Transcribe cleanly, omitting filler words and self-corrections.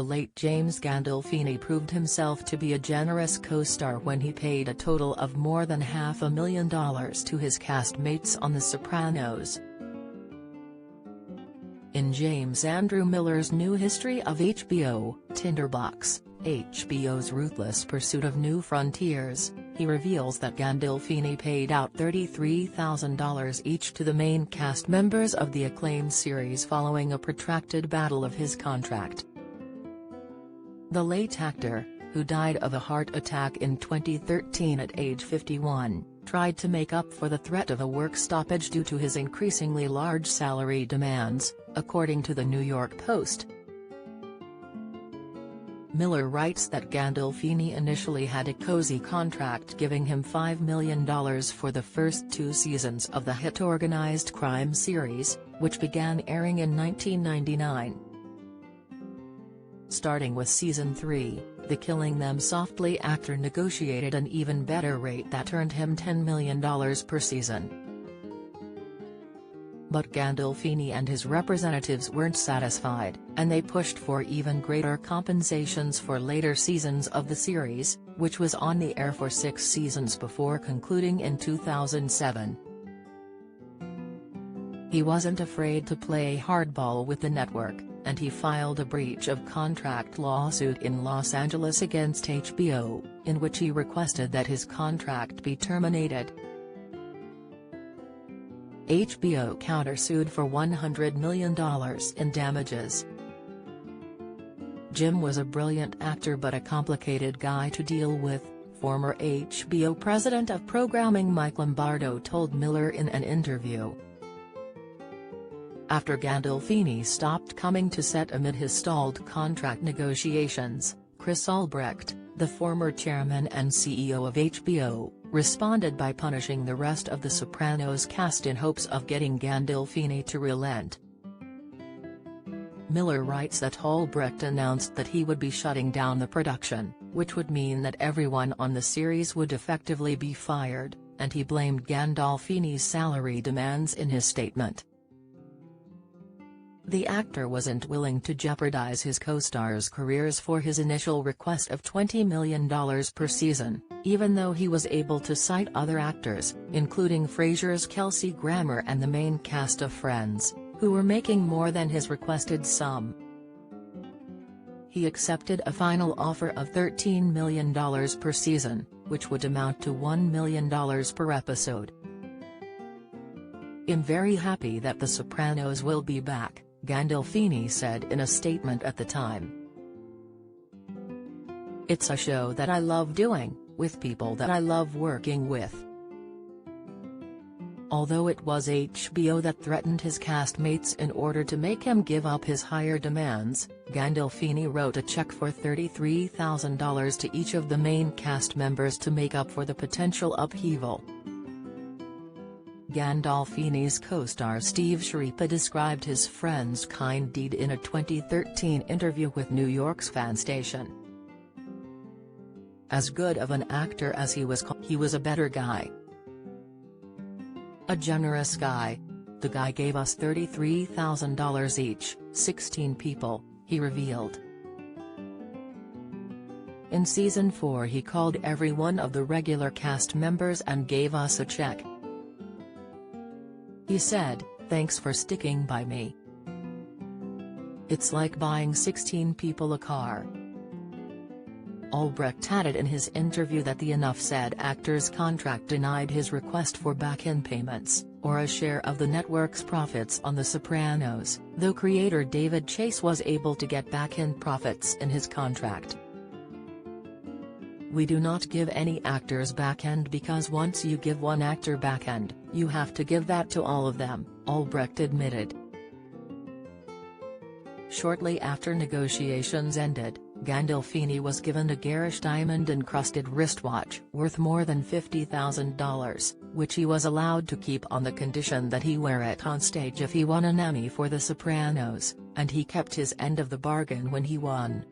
The late James Gandolfini proved himself to be a generous co-star when he paid a total of more than $500,000 to his castmates on The Sopranos. In James Andrew Miller's new history of HBO, Tinderbox, HBO's ruthless pursuit of new frontiers, he reveals that Gandolfini paid out $33,000 each to the main cast members of the acclaimed series following a protracted battle of his contract. The late actor, who died of a heart attack in 2013 at age 51, tried to make up for the threat of a work stoppage due to his increasingly large salary demands, according to the New York Post. Miller writes that Gandolfini initially had a cozy contract giving him $5 million for the first 2 seasons of the hit organized crime series, which began airing in 1999. Starting with Season 3, the Killing Them Softly actor negotiated an even better rate that earned him $10 million per season. But Gandolfini and his representatives weren't satisfied, and they pushed for even greater compensations for later seasons of the series, which was on the air for 6 seasons before concluding in 2007. He wasn't afraid to play hardball with the network, and he filed a breach of contract lawsuit in Los Angeles against HBO, in which he requested that his contract be terminated. HBO countersued for $100 million in damages. Jim was a brilliant actor but a complicated guy to deal with, former HBO president of programming Mike Lombardo told Miller in an interview. After Gandolfini stopped coming to set amid his stalled contract negotiations, Chris Albrecht, the former chairman and CEO of HBO, responded by punishing the rest of The Sopranos cast in hopes of getting Gandolfini to relent. Miller writes that Albrecht announced that he would be shutting down the production, which would mean that everyone on the series would effectively be fired, and he blamed Gandolfini's salary demands in his statement. The actor wasn't willing to jeopardize his co-stars' careers for his initial request of $20 million per season, even though he was able to cite other actors, including Frasier's Kelsey Grammer and the main cast of Friends, who were making more than his requested sum. He accepted a final offer of $13 million per season, which would amount to $1 million per episode. "I'm very happy that The Sopranos will be back," Gandolfini said in a statement at the time. "It's a show that I love doing, with people that I love working with." Although it was HBO that threatened his castmates in order to make him give up his higher demands, Gandolfini wrote a check for $33,000 to each of the main cast members to make up for the potential upheaval. Gandolfini's co-star Steve Schirripa described his friend's kind deed in a 2013 interview with New York's fan station. "As good of an actor as he was a better guy. A generous guy. The guy gave us $33,000 each, 16 people," he revealed. "In Season 4 he called every one of the regular cast members and gave us a check. He said, 'Thanks for sticking by me. It's like buying 16 people a car.'" Albrecht added in his interview that the Enough Said actor's contract denied his request for back-end payments, or a share of the network's profits on The Sopranos, though creator David Chase was able to get back-end profits in his contract. "We do not give any actors back-end because once you give one actor back-end, you have to give that to all of them," Albrecht admitted. Shortly after negotiations ended, Gandolfini was given a garish diamond-encrusted wristwatch worth more than $50,000, which he was allowed to keep on the condition that he wear it on stage if he won an Emmy for The Sopranos, and he kept his end of the bargain when he won.